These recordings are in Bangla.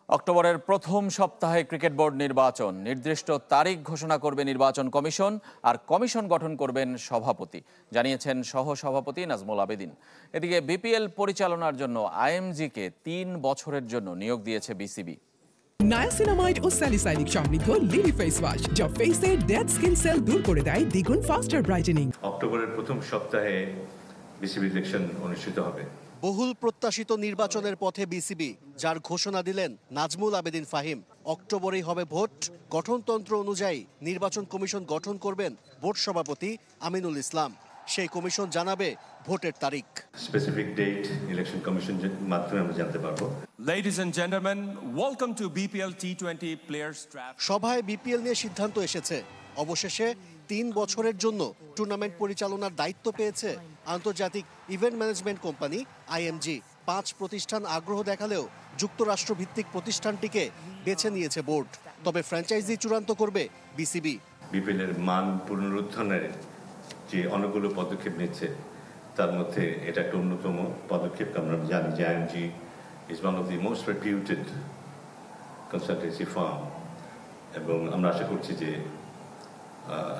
অক্টোবরের প্রথম সপ্তাহে ক্রিকেট বোর্ড নির্বাচন, নির্দিষ্ট তারিখ ঘোষণা করবে নির্বাচন কমিশন, আর কমিশন গঠন করবেন সভাপতি, জানিয়েছেন সহসভাপতি নাজমুল আবেদিন। এদিকে বিপিএল পরিচালনার জন্য আইএমজিকে ৩ বছরের জন্য নিয়োগ দিয়েছে বিসিবি। নায়াসিনামাইড ও স্যালিসাইলিক সমৃদ্ধ লিলি ফেস ওয়াশ, যা ফেসের ডেড স্কিন সেল দূর করে দেয় দ্বিগুণ ফাস্টার ব্রাইটেনিং। অক্টোবরের প্রথম সপ্তাহে বিসিবি ইলেকশন অনুষ্ঠিত হবে। বহুল প্রত্যাশিত নির্বাচনের পথে বিসিবি, যার ঘোষণা দিলেন নাজমুল আবেদিন ফাহিম। অক্টোবরেই হবে ভোট। গঠনতন্ত্র অনুযায়ী নির্বাচন কমিশন গঠন করবেন বোর্ড সভাপতি আমিনুল ইসলাম। সেই কমিশন জানাবে ভোটের তারিখ। স্পেসিফিক ডেট ইলেকশন কমিশন মাধ্যমে আমরা জানতে পারবো। Ladies and gentlemen, welcome to BPL T20 Players Draft. সভায় বিপিএল নিয়ে সিদ্ধান্ত এসেছে। অবশেষে ৩ বছরের জন্য টুর্নামেন্ট পরিচালনার দায়িত্ব পেয়েছে আন্তর্জাতিক ইভেন্ট ম্যানেজমেন্ট কোম্পানি আইএমজি। ৫ প্রতিষ্ঠান আগ্রহ দেখালেও যুক্তরাষ্ট্র ভিত্তিক প্রতিষ্ঠানটিকে বেছে নিয়েছে বোর্ড। তবে ফ্র্যাঞ্চাইজি চূড়ান্ত করবে বিসিবি। বিপিএল এর মান পুনরুত্থানের যে অনেকগুলো পদক্ষেপ নিচ্ছে, তার মধ্যে এটা একটা অন্যতম পদক্ষেপ। আমরা জানি যে IMG is one of the most reputed consultancy firm, এবং আমরা আশা করছি যে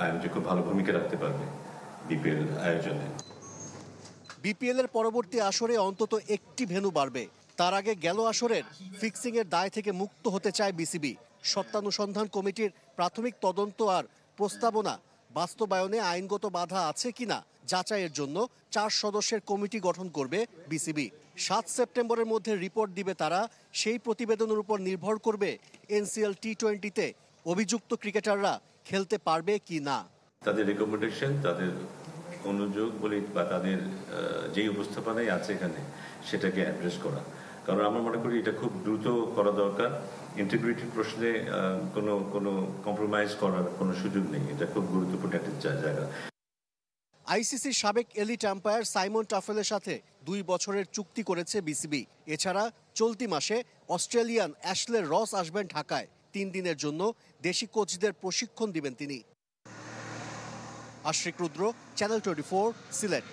আইএমজি খুব ভালো ভূমিকা রাখতে পারবে বিপিএল আয়োজনে। বিপিএল এর পরবর্তী আসরে অন্তত একটি ভেন্যু বাড়বে। তার আগে গেল আসরের ফিক্সিং এর দায় থেকে মুক্ত হতে চায় বিসিবি। সত্যানুসন্ধান কমিটির প্রাথমিক তদন্ত আর প্রস্তাবনা বাস্তবায়নে আইনগত বাধা আছে কিনা যাচাইয়ের জন্য 4 সদস্যের কমিটি গঠন করবে বিসিবি। 7 সেপ্টেম্বরের মধ্যে রিপোর্ট দিবে তারা। সেই প্রতিবেদনের উপর নির্ভর করবে এনসিএল টি20তে অভিযুক্ত ক্রিকেটাররা খেলতে পারবে কি না। তাদের রেকমেন্ডেশন, তাদের অনুযোগ বলি বা তাদের যে উপস্থাপনায় আছে এখানে, সেটাকে অ্যাড্রেস করা। কারণ আমরা মনে করি এটা খুব দ্রুত করা দরকার। ইন্টিগ্রিটির প্রশ্নে কোনো কম্প্রোমাইজ করার কোনো সুযোগ নেই। এটা খুব গুরুত্বপূর্ণ একটা জায়গা। আইসিসির সাবেক এলিট আম্পায়ার সাইমন টাফেলের সাথে 2 বছরের চুক্তি করেছে বিসিবি। এছাড়া চলতি মাসে অস্ট্রেলিয়ান অ্যাশলে রস আসবেন ঢাকায়। 3 দিনের জন্য দেশি কোচদের প্রশিক্ষণ দিবেন তিনি। আশরিক রুদ্র, চ্যানেল 24, সিলেট।